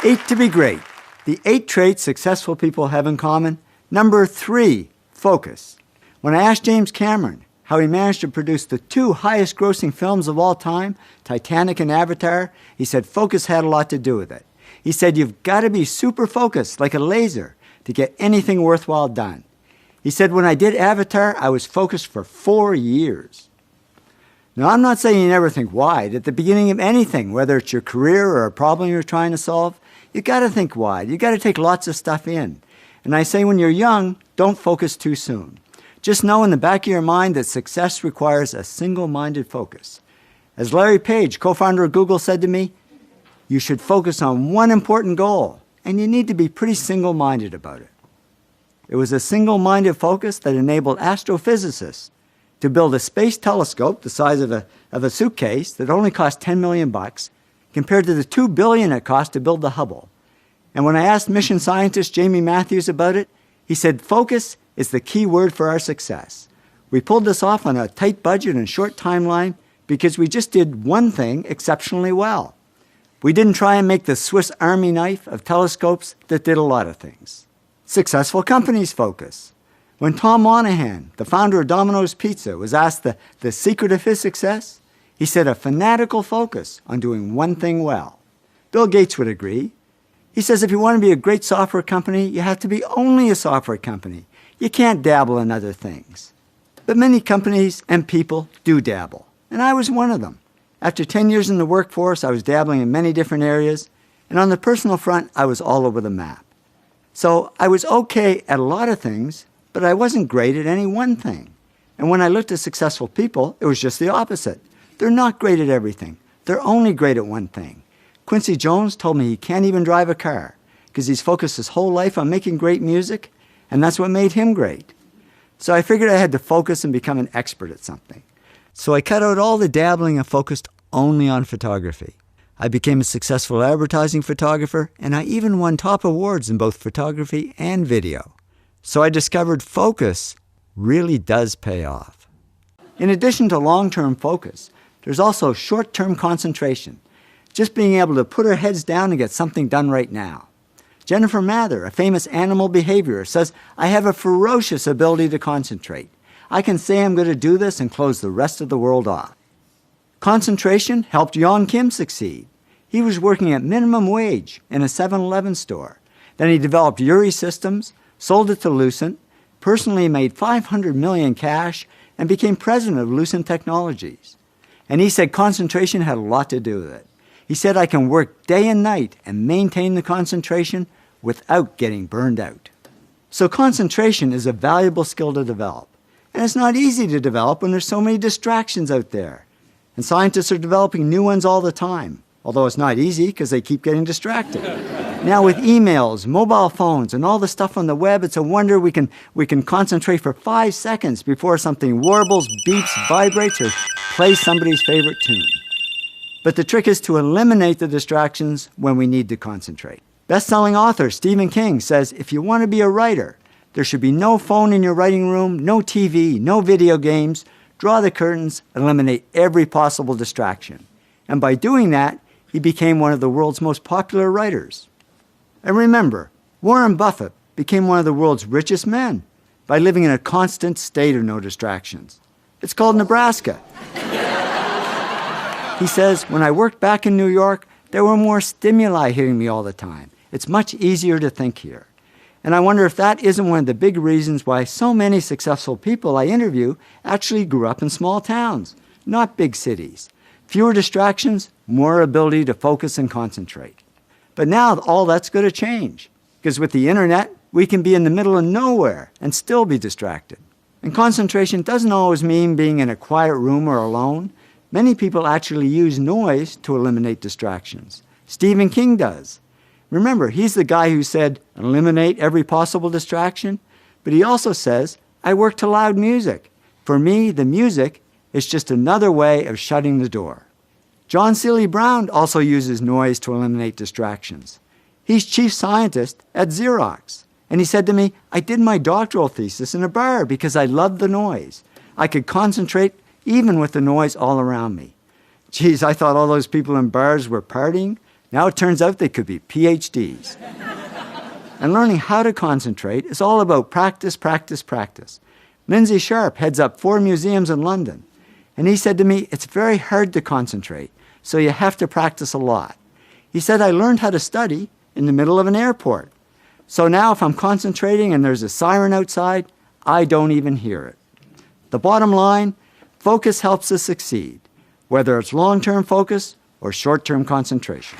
8 to be great. The 8 traits successful people have in common. Number 3, focus. When I asked James Cameron how he managed to produce the 2 highest grossing films of all time, Titanic and Avatar, he said focus had a lot to do with it. He said you've got to be super focused, like a laser, to get anything worthwhile done. He said when I did Avatar, I was focused for 4 years. Now, I'm not saying you never think wide. At the beginning of anything, whether it's your career or a problem you're trying to solve, you got to think wide. You got to take lots of stuff in. And I say when you're young, don't focus too soon. Just know in the back of your mind that success requires a single-minded focus. As Larry Page, co-founder of Google, said to me, you should focus on one important goal, and you need to be pretty single-minded about it. It was a single-minded focus that enabled astrophysicists to build a space telescope the size of a suitcase that only cost $10 million compared to the $2 billion it cost to build the Hubble. And when I asked mission scientist Jamie Matthews about it, he said focus is the key word for our success. We pulled this off on a tight budget and short timeline because we just did one thing exceptionally well. We didn't try and make the Swiss Army knife of telescopes that did a lot of things. Successful companies focus. When Tom Monahan, the founder of Domino's Pizza, was asked the secret of his success, he said a fanatical focus on doing one thing well. Bill Gates would agree. He says if you want to be a great software company, you have to be only a software company. You can't dabble in other things. But many companies and people do dabble, and I was one of them. After 10 years in the workforce, I was dabbling in many different areas, and on the personal front, I was all over the map. So I was okay at a lot of things, but I wasn't great at any one thing. And when I looked at successful people, it was just the opposite. They're not great at everything. They're only great at one thing. Quincy Jones told me he can't even drive a car because he's focused his whole life on making great music, and that's what made him great. So I figured I had to focus and become an expert at something. So I cut out all the dabbling and focused only on photography. I became a successful advertising photographer, and I even won top awards in both photography and video. So I discovered focus really does pay off. In addition to long-term focus, there's also short-term concentration. Just being able to put our heads down and get something done right now. Jennifer Mather, a famous animal behaviorist, says, I have a ferocious ability to concentrate. I can say I'm going to do this and close the rest of the world off. Concentration helped Yon Kim succeed. He was working at minimum wage in a 7-Eleven store. Then he developed Uri Systems, sold it to Lucent, personally made $500 million cash, and became president of Lucent Technologies. And he said concentration had a lot to do with it. He said, I can work day and night and maintain the concentration without getting burned out. So concentration is a valuable skill to develop. And it's not easy to develop when there's so many distractions out there. And scientists are developing new ones all the time, although it's not easy because they keep getting distracted. Now with emails, mobile phones, and all the stuff on the web, it's a wonder we can concentrate for 5 seconds before something warbles, beeps, vibrates, or plays somebody's favorite tune. But the trick is to eliminate the distractions when we need to concentrate. Best-selling author Stephen King says if you want to be a writer, there should be no phone in your writing room, no TV, no video games. Draw the curtains, eliminate every possible distraction. And by doing that, he became one of the world's most popular writers. And remember, Warren Buffett became one of the world's richest men by living in a constant state of no distractions. It's called Nebraska. He says, when I worked back in New York, there were more stimuli hitting me all the time. It's much easier to think here. And I wonder if that isn't one of the big reasons why so many successful people I interview actually grew up in small towns, not big cities. Fewer distractions, more ability to focus and concentrate. But now all that's going to change, because with the internet, we can be in the middle of nowhere and still be distracted. And concentration doesn't always mean being in a quiet room or alone. Many people actually use noise to eliminate distractions. Stephen King does. Remember, he's the guy who said, eliminate every possible distraction. But he also says, I work to loud music. For me, the music is just another way of shutting the door. John Seely Brown also uses noise to eliminate distractions. He's chief scientist at Xerox. And he said to me, I did my doctoral thesis in a bar because I loved the noise. I could concentrate even with the noise all around me. Geez, I thought all those people in bars were partying. Now it turns out they could be PhDs. And learning how to concentrate is all about practice, practice, practice. Lindsay Sharp heads up 4 museums in London, and he said to me, it's very hard to concentrate, so you have to practice a lot. He said, I learned how to study in the middle of an airport. So now if I'm concentrating and there's a siren outside, I don't even hear it. The bottom line, focus helps us succeed, whether it's long-term focus or short-term concentration.